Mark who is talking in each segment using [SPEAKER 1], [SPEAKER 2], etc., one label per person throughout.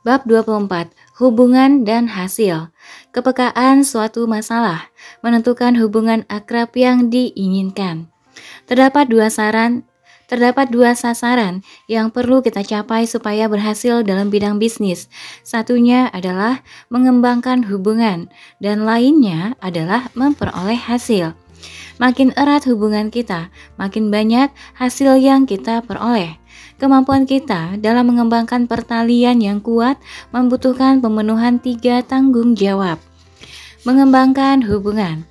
[SPEAKER 1] Bab 24. Hubungan dan hasil. Kepekaan suatu masalah menentukan hubungan akrab yang diinginkan. Terdapat dua sasaran yang perlu kita capai supaya berhasil dalam bidang bisnis. Satunya adalah mengembangkan hubungan dan lainnya adalah memperoleh hasil. Makin erat hubungan kita, makin banyak hasil yang kita peroleh. Kemampuan kita dalam mengembangkan pertalian yang kuat membutuhkan pemenuhan 3 tanggung jawab. Mengembangkan hubungan.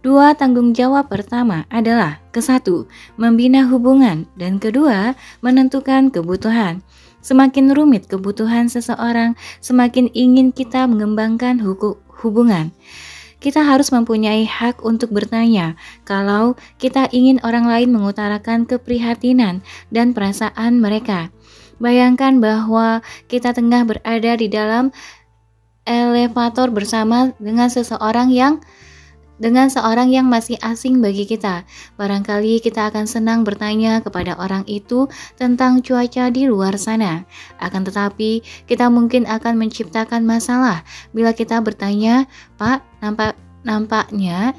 [SPEAKER 1] 2 tanggung jawab pertama adalah ke-1, membina hubungan, dan kedua, menentukan kebutuhan. Semakin rumit kebutuhan seseorang, semakin ingin kita mengembangkan hubungan. Kita harus mempunyai hak untuk bertanya kalau kita ingin orang lain mengutarakan keprihatinan dan perasaan mereka. Bayangkan bahwa kita tengah berada di dalam elevator bersama dengan seorang yang masih asing bagi kita. Barangkali kita akan senang bertanya kepada orang itu tentang cuaca di luar sana. Akan tetapi, kita mungkin akan menciptakan masalah bila kita bertanya, "Pak, nampaknya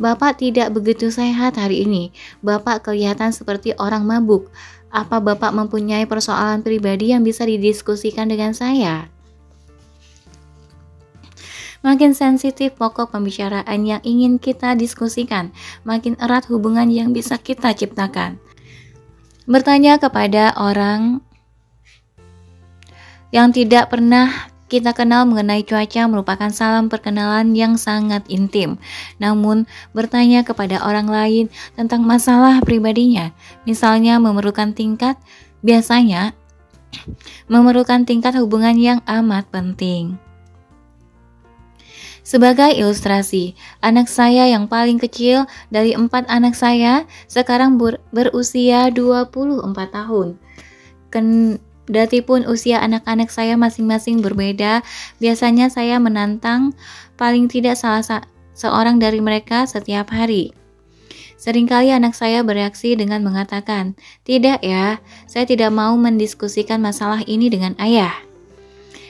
[SPEAKER 1] Bapak tidak begitu sehat hari ini. Bapak kelihatan seperti orang mabuk. Apa Bapak mempunyai persoalan pribadi yang bisa didiskusikan dengan saya?" Makin sensitif pokok pembicaraan yang ingin kita diskusikan, makin erat hubungan yang bisa kita ciptakan. Bertanya kepada orang yang tidak pernah kita kenal mengenai cuaca merupakan salam perkenalan yang sangat intim. Namun, bertanya kepada orang lain tentang masalah pribadinya, misalnya biasanya memerlukan tingkat hubungan yang amat penting. Sebagai ilustrasi, anak saya yang paling kecil dari 4 anak saya sekarang berusia 24 tahun. Kendatipun usia anak-anak saya masing-masing berbeda, biasanya saya menantang paling tidak salah seorang dari mereka setiap hari. Seringkali anak saya bereaksi dengan mengatakan, "Tidak ya, saya tidak mau mendiskusikan masalah ini dengan ayah."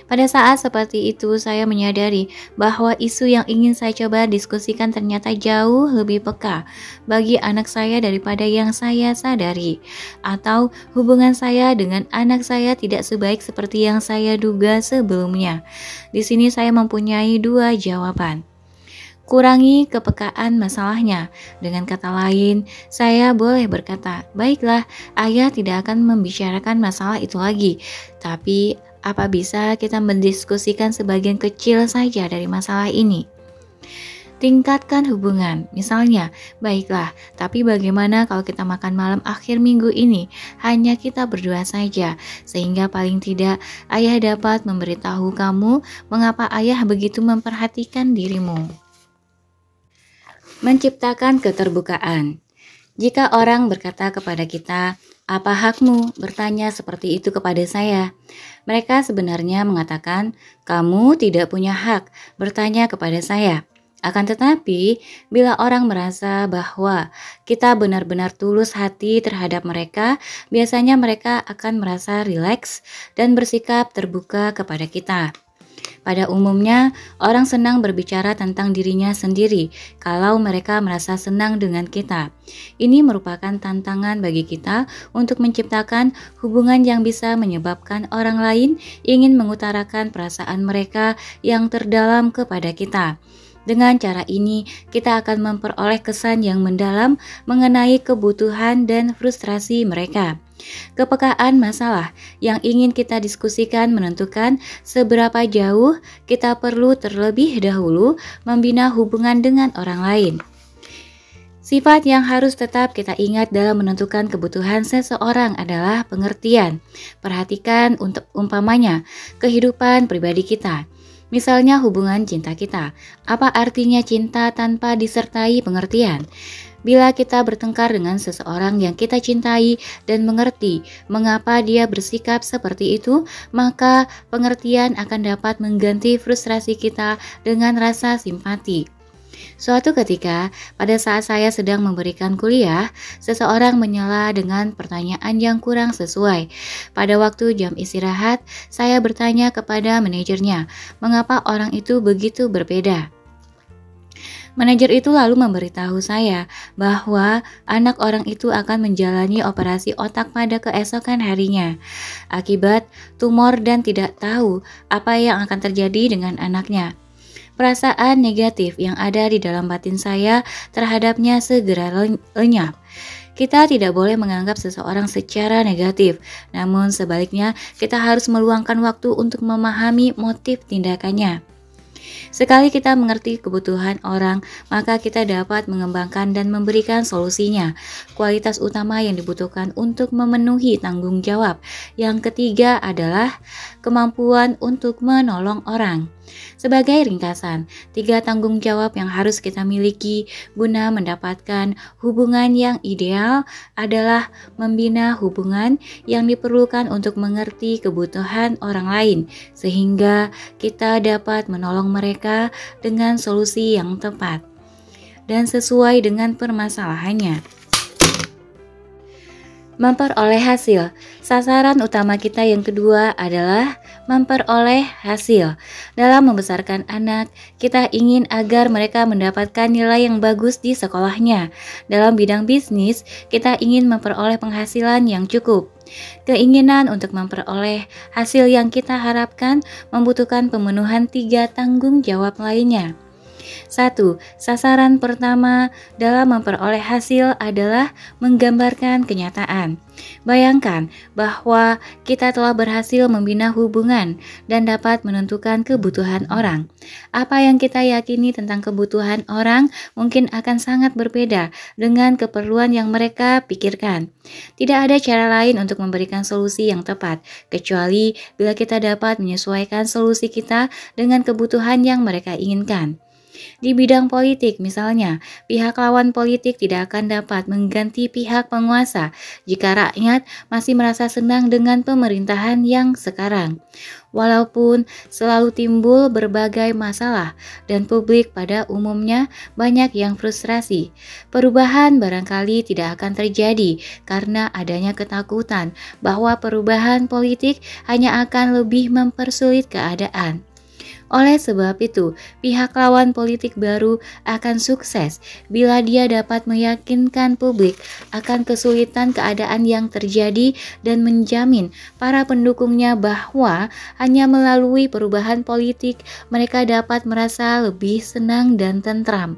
[SPEAKER 1] Pada saat seperti itu, saya menyadari bahwa isu yang ingin saya coba diskusikan ternyata jauh lebih peka bagi anak saya daripada yang saya sadari. Atau hubungan saya dengan anak saya tidak sebaik seperti yang saya duga sebelumnya. Di sini saya mempunyai 2 jawaban. Kurangi kepekaan masalahnya. Dengan kata lain, saya boleh berkata, "Baiklah, ayah tidak akan membicarakan masalah itu lagi. Tapi apa bisa kita mendiskusikan sebagian kecil saja dari masalah ini?" Tingkatkan hubungan. Misalnya, "Baiklah, tapi bagaimana kalau kita makan malam akhir minggu ini? Hanya kita berdua saja, sehingga paling tidak ayah dapat memberitahu kamu mengapa ayah begitu memperhatikan dirimu." Menciptakan keterbukaan. Jika orang berkata kepada kita, "Apa hakmu bertanya seperti itu kepada saya?" Mereka sebenarnya mengatakan, "Kamu tidak punya hak bertanya kepada saya." Akan tetapi, bila orang merasa bahwa kita benar-benar tulus hati terhadap mereka, biasanya mereka akan merasa rileks dan bersikap terbuka kepada kita. Pada umumnya, orang senang berbicara tentang dirinya sendiri kalau mereka merasa senang dengan kita. Ini merupakan tantangan bagi kita untuk menciptakan hubungan yang bisa menyebabkan orang lain ingin mengutarakan perasaan mereka yang terdalam kepada kita. Dengan cara ini, kita akan memperoleh kesan yang mendalam mengenai kebutuhan dan frustrasi mereka. Kepekaan masalah yang ingin kita diskusikan menentukan seberapa jauh kita perlu terlebih dahulu membina hubungan dengan orang lain. Sifat yang harus tetap kita ingat dalam menentukan kebutuhan seseorang adalah pengertian. Perhatikan untuk umpamanya kehidupan pribadi kita. Misalnya hubungan cinta kita. Apa artinya cinta tanpa disertai pengertian? Bila kita bertengkar dengan seseorang yang kita cintai dan mengerti mengapa dia bersikap seperti itu, maka pengertian akan dapat mengganti frustrasi kita dengan rasa simpati. Suatu ketika, pada saat saya sedang memberikan kuliah, seseorang menyela dengan pertanyaan yang kurang sesuai. Pada waktu jam istirahat, saya bertanya kepada manajernya, mengapa orang itu begitu berbeda. Manajer itu lalu memberitahu saya bahwa anak orang itu akan menjalani operasi otak pada keesokan harinya akibat tumor dan tidak tahu apa yang akan terjadi dengan anaknya. Perasaan negatif yang ada di dalam batin saya terhadapnya segera lenyap. Kita tidak boleh menganggap seseorang secara negatif, namun sebaliknya kita harus meluangkan waktu untuk memahami motif tindakannya. Sekali kita mengerti kebutuhan orang, maka kita dapat mengembangkan dan memberikan solusinya. Kualitas utama yang dibutuhkan untuk memenuhi tanggung jawab. Yang ketiga adalah kemampuan untuk menolong orang. Sebagai ringkasan, 3 tanggung jawab yang harus kita miliki guna mendapatkan hubungan yang ideal adalah membina hubungan yang diperlukan untuk mengerti kebutuhan orang lain, sehingga kita dapat menolong mereka dengan solusi yang tepat dan sesuai dengan permasalahannya. Memperoleh hasil. Sasaran utama kita yang kedua adalah memperoleh hasil. Dalam membesarkan anak, kita ingin agar mereka mendapatkan nilai yang bagus di sekolahnya. Dalam bidang bisnis, kita ingin memperoleh penghasilan yang cukup. Keinginan untuk memperoleh hasil yang kita harapkan membutuhkan pemenuhan 3 tanggung jawab lainnya. 1. Sasaran pertama dalam memperoleh hasil adalah menggambarkan kenyataan. Bayangkan bahwa kita telah berhasil membina hubungan dan dapat menentukan kebutuhan orang. Apa yang kita yakini tentang kebutuhan orang mungkin akan sangat berbeda dengan keperluan yang mereka pikirkan. Tidak ada cara lain untuk memberikan solusi yang tepat, kecuali bila kita dapat menyesuaikan solusi kita dengan kebutuhan yang mereka inginkan. Di bidang politik misalnya, pihak lawan politik tidak akan dapat mengganti pihak penguasa jika rakyat masih merasa senang dengan pemerintahan yang sekarang. Walaupun selalu timbul berbagai masalah dan publik pada umumnya banyak yang frustrasi, perubahan barangkali tidak akan terjadi karena adanya ketakutan bahwa perubahan politik hanya akan lebih mempersulit keadaan. Oleh sebab itu, pihak lawan politik baru akan sukses bila dia dapat meyakinkan publik akan kesulitan keadaan yang terjadi dan menjamin para pendukungnya bahwa hanya melalui perubahan politik mereka dapat merasa lebih senang dan tentram.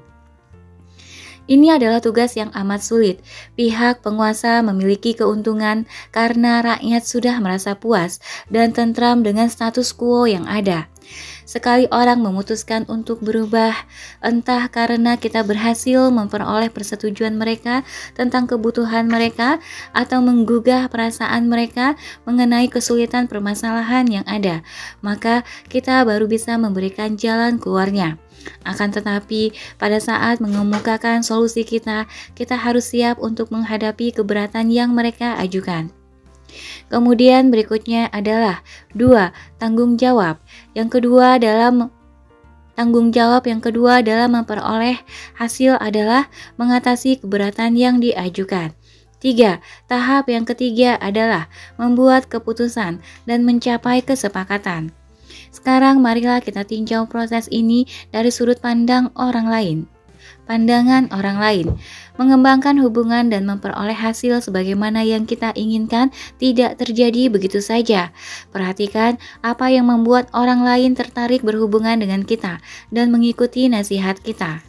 [SPEAKER 1] Ini adalah tugas yang amat sulit. Pihak penguasa memiliki keuntungan karena rakyat sudah merasa puas dan tentram dengan status quo yang ada. Sekali orang memutuskan untuk berubah, entah karena kita berhasil memperoleh persetujuan mereka tentang kebutuhan mereka atau menggugah perasaan mereka mengenai kesulitan permasalahan yang ada, maka kita baru bisa memberikan jalan keluarnya. Akan tetapi, pada saat mengemukakan solusi kita harus siap untuk menghadapi keberatan yang mereka ajukan. Kemudian berikutnya adalah 2. Tanggung jawab. Tanggung jawab yang kedua dalam memperoleh hasil adalah mengatasi keberatan yang diajukan. 3. Tahap yang ketiga adalah membuat keputusan dan mencapai kesepakatan. Sekarang marilah kita tinjau proses ini dari sudut pandang orang lain. Pandangan orang lain. Mengembangkan hubungan dan memperoleh hasil sebagaimana yang kita inginkan tidak terjadi begitu saja. Perhatikan apa yang membuat orang lain tertarik berhubungan dengan kita dan mengikuti nasihat kita.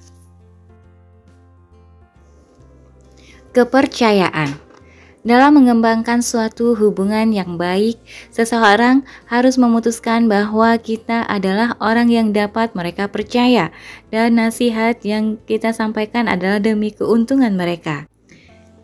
[SPEAKER 1] Kepercayaan. Dalam mengembangkan suatu hubungan yang baik, seseorang harus memutuskan bahwa kita adalah orang yang dapat mereka percaya dan nasihat yang kita sampaikan adalah demi keuntungan mereka.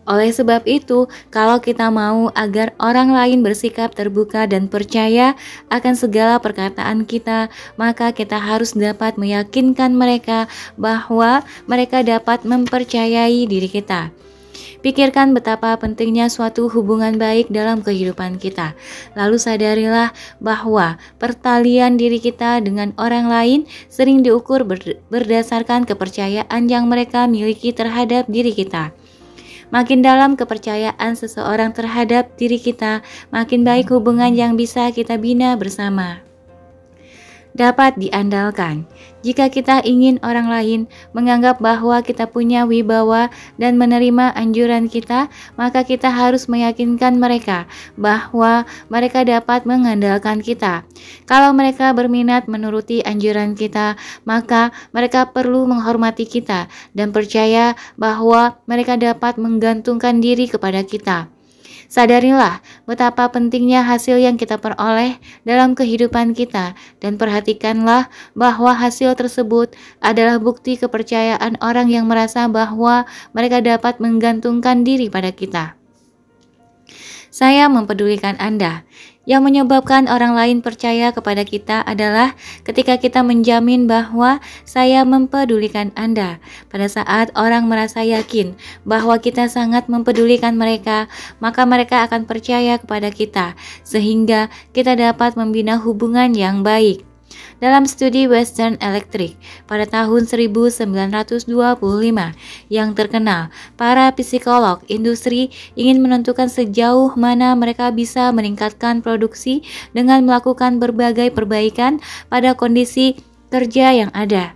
[SPEAKER 1] Oleh sebab itu, kalau kita mau agar orang lain bersikap terbuka dan percaya akan segala perkataan kita, maka kita harus dapat meyakinkan mereka bahwa mereka dapat mempercayai diri kita. Pikirkan betapa pentingnya suatu hubungan baik dalam kehidupan kita. Lalu sadarilah bahwa pertalian diri kita dengan orang lain sering diukur berdasarkan kepercayaan yang mereka miliki terhadap diri kita. Makin dalam kepercayaan seseorang terhadap diri kita, makin baik hubungan yang bisa kita bina bersama. Dapat diandalkan. Jika kita ingin orang lain menganggap bahwa kita punya wibawa dan menerima anjuran kita, maka kita harus meyakinkan mereka bahwa mereka dapat mengandalkan kita. Kalau mereka berminat menuruti anjuran kita, maka mereka perlu menghormati kita dan percaya bahwa mereka dapat menggantungkan diri kepada kita. Sadarilah betapa pentingnya hasil yang kita peroleh dalam kehidupan kita dan perhatikanlah bahwa hasil tersebut adalah bukti kepercayaan orang yang merasa bahwa mereka dapat menggantungkan diri pada kita. Saya mempedulikan Anda. Yang menyebabkan orang lain percaya kepada kita adalah ketika kita menjamin bahwa saya mempedulikan Anda. Pada saat orang merasa yakin bahwa kita sangat mempedulikan mereka, maka mereka akan percaya kepada kita, sehingga kita dapat membina hubungan yang baik. Dalam studi Western Electric pada tahun 1925 yang terkenal, para psikolog industri ingin menentukan sejauh mana mereka bisa meningkatkan produksi dengan melakukan berbagai perbaikan pada kondisi kerja yang ada.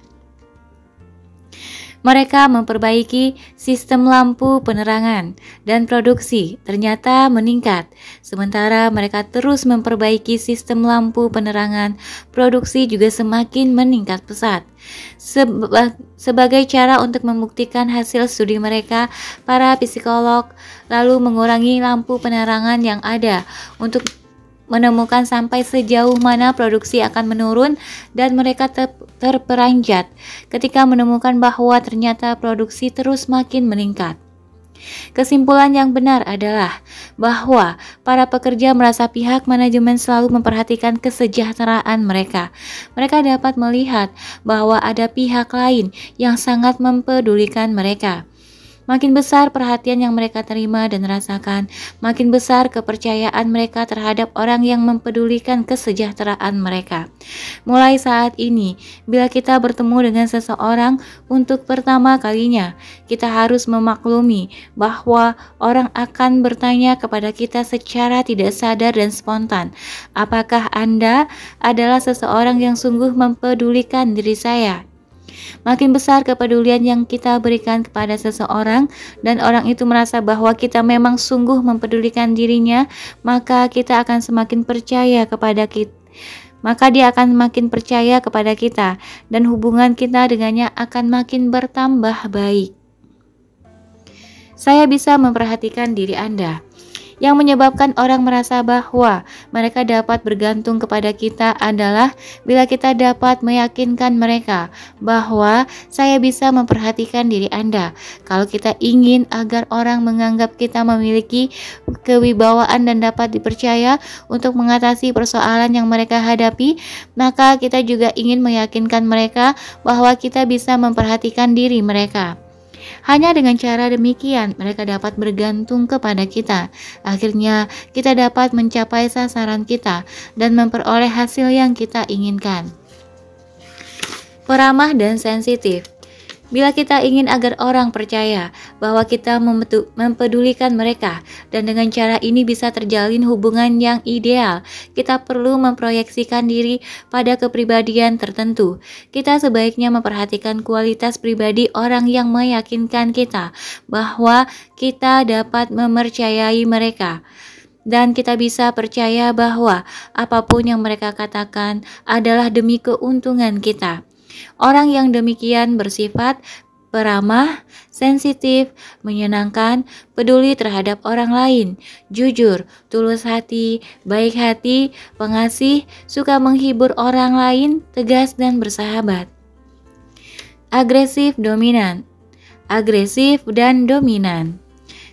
[SPEAKER 1] Mereka memperbaiki sistem lampu penerangan dan produksi ternyata meningkat. Sementara mereka terus memperbaiki sistem lampu penerangan, produksi juga semakin meningkat pesat. Sebagai cara untuk membuktikan hasil studi mereka, para psikolog lalu mengurangi lampu penerangan yang ada untuk menemukan sampai sejauh mana produksi akan menurun dan mereka terperanjat ketika menemukan bahwa ternyata produksi terus makin meningkat. Kesimpulan yang benar adalah bahwa para pekerja merasa pihak manajemen selalu memperhatikan kesejahteraan mereka. Mereka dapat melihat bahwa ada pihak lain yang sangat mempedulikan mereka. Makin besar perhatian yang mereka terima dan rasakan, makin besar kepercayaan mereka terhadap orang yang mempedulikan kesejahteraan mereka. Mulai saat ini, bila kita bertemu dengan seseorang untuk pertama kalinya, kita harus memaklumi bahwa orang akan bertanya kepada kita secara tidak sadar dan spontan, apakah Anda adalah seseorang yang sungguh mempedulikan diri saya? Makin besar kepedulian yang kita berikan kepada seseorang dan orang itu merasa bahwa kita memang sungguh mempedulikan dirinya, maka kita akan semakin percaya kepada kita. Maka dia akan makin percaya kepada kita dan hubungan kita dengannya akan makin bertambah baik. Saya bisa memperhatikan diri Anda. Yang menyebabkan orang merasa bahwa mereka dapat bergantung kepada kita adalah bila kita dapat meyakinkan mereka bahwa saya bisa memperhatikan diri Anda. Kalau kita ingin agar orang menganggap kita memiliki kewibawaan dan dapat dipercaya untuk mengatasi persoalan yang mereka hadapi, maka kita juga ingin meyakinkan mereka bahwa kita bisa memperhatikan diri mereka. Hanya dengan cara demikian mereka dapat bergantung kepada kita. Akhirnya kita dapat mencapai sasaran kita dan memperoleh hasil yang kita inginkan. Peramah dan sensitif. Bila kita ingin agar orang percaya bahwa kita mempedulikan mereka dan dengan cara ini bisa terjalin hubungan yang ideal, kita perlu memproyeksikan diri pada kepribadian tertentu. Kita sebaiknya memperhatikan kualitas pribadi orang yang meyakinkan kita bahwa kita dapat mempercayai mereka. Dan kita bisa percaya bahwa apapun yang mereka katakan adalah demi keuntungan kita. Orang yang demikian bersifat peramah, sensitif, menyenangkan, peduli terhadap orang lain, jujur, tulus hati, baik hati, pengasih, suka menghibur orang lain, tegas dan bersahabat. Agresif dominan. Agresif dan dominan.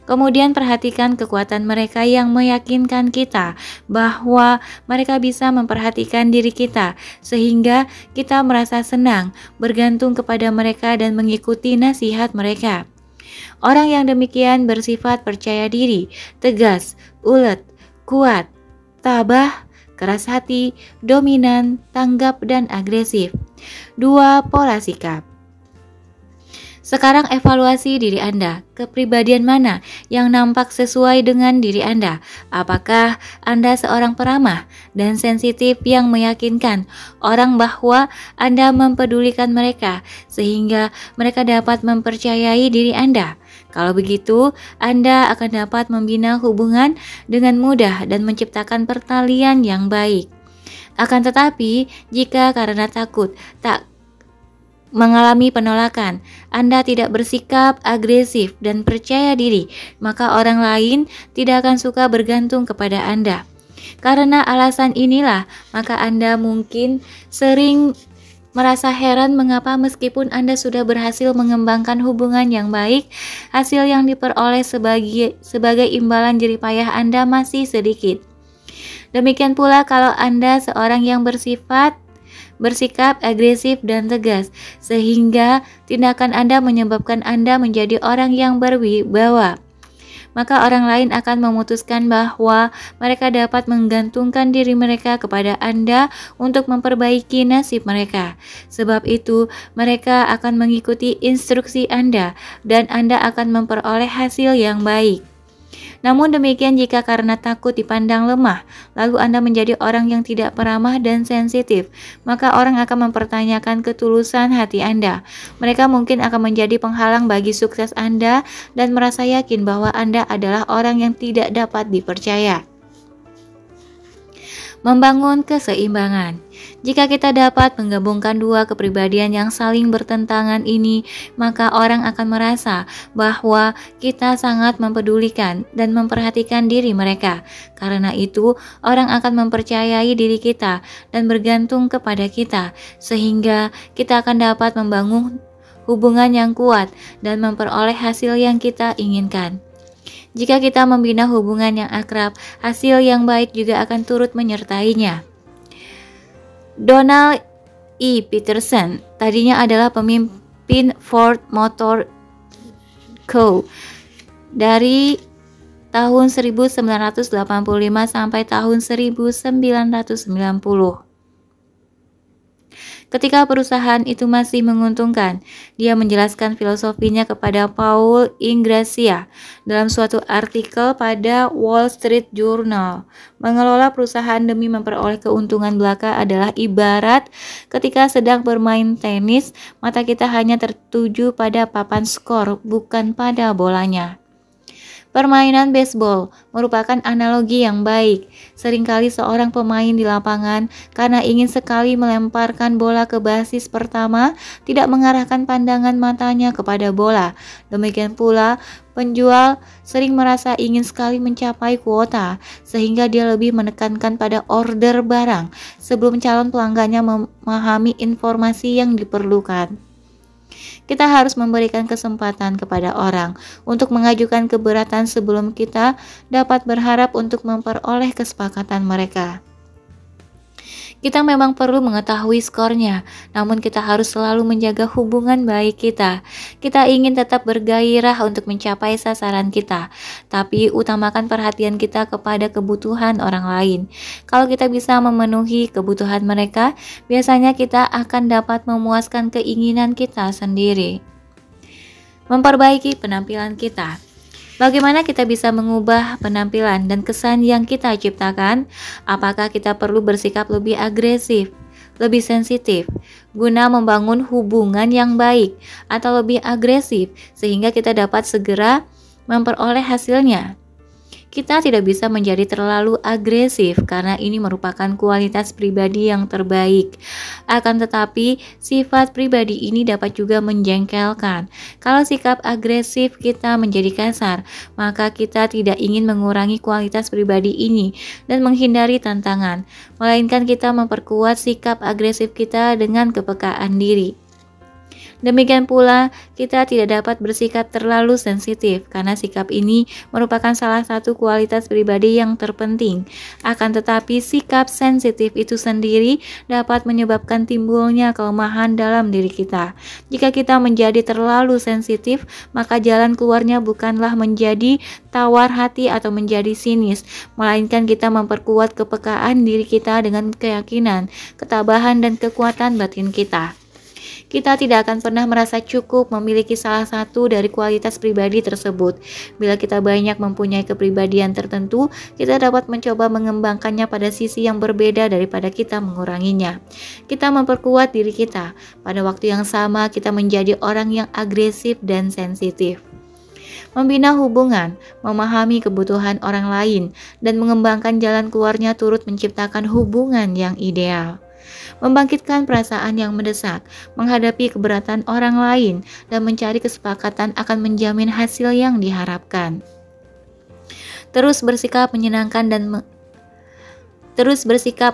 [SPEAKER 1] Kemudian perhatikan kekuatan mereka yang meyakinkan kita bahwa mereka bisa memperhatikan diri kita sehingga kita merasa senang bergantung kepada mereka dan mengikuti nasihat mereka. Orang yang demikian bersifat percaya diri, tegas, ulet, kuat, tabah, keras hati, dominan, tanggap, dan agresif. 2. Pola sikap. Sekarang evaluasi diri Anda. Kepribadian mana yang nampak sesuai dengan diri Anda? Apakah Anda seorang peramah dan sensitif yang meyakinkan orang bahwa Anda mempedulikan mereka sehingga mereka dapat mempercayai diri Anda? Kalau begitu, Anda akan dapat membina hubungan dengan mudah dan menciptakan pertalian yang baik. Akan tetapi, jika karena takut tak mengalami penolakan, Anda tidak bersikap agresif dan percaya diri, maka orang lain tidak akan suka bergantung kepada Anda. Karena alasan inilah, maka Anda mungkin sering merasa heran mengapa meskipun Anda sudah berhasil mengembangkan hubungan yang baik, hasil yang diperoleh sebagai imbalan jerih payah Anda masih sedikit. Demikian pula kalau Anda seorang yang bersikap agresif dan tegas, sehingga tindakan Anda menyebabkan Anda menjadi orang yang berwibawa, maka orang lain akan memutuskan bahwa mereka dapat menggantungkan diri mereka kepada Anda untuk memperbaiki nasib mereka. Sebab itu, mereka akan mengikuti instruksi Anda dan Anda akan memperoleh hasil yang baik. Namun demikian, jika karena takut dipandang lemah, lalu Anda menjadi orang yang tidak peramah dan sensitif, maka orang akan mempertanyakan ketulusan hati Anda. Mereka mungkin akan menjadi penghalang bagi sukses Anda dan merasa yakin bahwa Anda adalah orang yang tidak dapat dipercaya. Membangun keseimbangan. Jika kita dapat menggabungkan dua kepribadian yang saling bertentangan ini, maka orang akan merasa bahwa kita sangat mempedulikan dan memperhatikan diri mereka. Karena itu, orang akan mempercayai diri kita dan bergantung kepada kita, sehingga kita akan dapat membangun hubungan yang kuat dan memperoleh hasil yang kita inginkan. Jika kita membina hubungan yang akrab, hasil yang baik juga akan turut menyertainya. Donald E. Peterson tadinya adalah pemimpin Ford Motor Co. dari tahun 1985 sampai tahun 1990. Ketika perusahaan itu masih menguntungkan, dia menjelaskan filosofinya kepada Paul Ingrassia dalam suatu artikel pada Wall Street Journal. Mengelola perusahaan demi memperoleh keuntungan belaka adalah ibarat ketika sedang bermain tenis, mata kita hanya tertuju pada papan skor, bukan pada bolanya. Permainan baseball merupakan analogi yang baik. Seringkali seorang pemain di lapangan karena ingin sekali melemparkan bola ke basis pertama, tidak mengarahkan pandangan matanya kepada bola. Demikian pula, penjual sering merasa ingin sekali mencapai kuota, sehingga dia lebih menekankan pada order barang sebelum calon pelanggannya memahami informasi yang diperlukan. Kita harus memberikan kesempatan kepada orang untuk mengajukan keberatan sebelum kita dapat berharap untuk memperoleh kesepakatan mereka. Kita memang perlu mengetahui skornya, namun kita harus selalu menjaga hubungan baik kita. Kita ingin tetap bergairah untuk mencapai sasaran kita, tapi utamakan perhatian kita kepada kebutuhan orang lain. Kalau kita bisa memenuhi kebutuhan mereka, biasanya kita akan dapat memuaskan keinginan kita sendiri. Memperbaiki penampilan kita. Bagaimana kita bisa mengubah penampilan dan kesan yang kita ciptakan? Apakah kita perlu bersikap lebih agresif, lebih sensitif, guna membangun hubungan yang baik, atau lebih agresif sehingga kita dapat segera memperoleh hasilnya? Kita tidak bisa menjadi terlalu agresif karena ini merupakan kualitas pribadi yang terbaik. Akan tetapi, sifat pribadi ini dapat juga menjengkelkan. Kalau sikap agresif kita menjadi kasar, maka kita tidak ingin mengurangi kualitas pribadi ini dan menghindari tantangan, melainkan kita memperkuat sikap agresif kita dengan kepekaan diri. Demikian pula, kita tidak dapat bersikap terlalu sensitif karena sikap ini merupakan salah satu kualitas pribadi yang terpenting. Akan tetapi, sikap sensitif itu sendiri dapat menyebabkan timbulnya kelemahan dalam diri kita. Jika kita menjadi terlalu sensitif, maka jalan keluarnya bukanlah menjadi tawar hati atau menjadi sinis, melainkan kita memperkuat kepekaan diri kita dengan keyakinan, ketabahan, dan kekuatan batin kita. Kita tidak akan pernah merasa cukup memiliki salah satu dari kualitas pribadi tersebut. Bila kita banyak mempunyai kepribadian tertentu, kita dapat mencoba mengembangkannya pada sisi yang berbeda daripada kita menguranginya. Kita memperkuat diri kita. Pada waktu yang sama, kita menjadi orang yang agresif dan sensitif. Membina hubungan, memahami kebutuhan orang lain, dan mengembangkan jalan keluarnya turut menciptakan hubungan yang ideal. Membangkitkan perasaan yang mendesak, menghadapi keberatan orang lain, dan mencari kesepakatan akan menjamin hasil yang diharapkan. Terus bersikap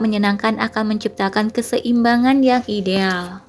[SPEAKER 1] menyenangkan akan menciptakan keseimbangan yang ideal.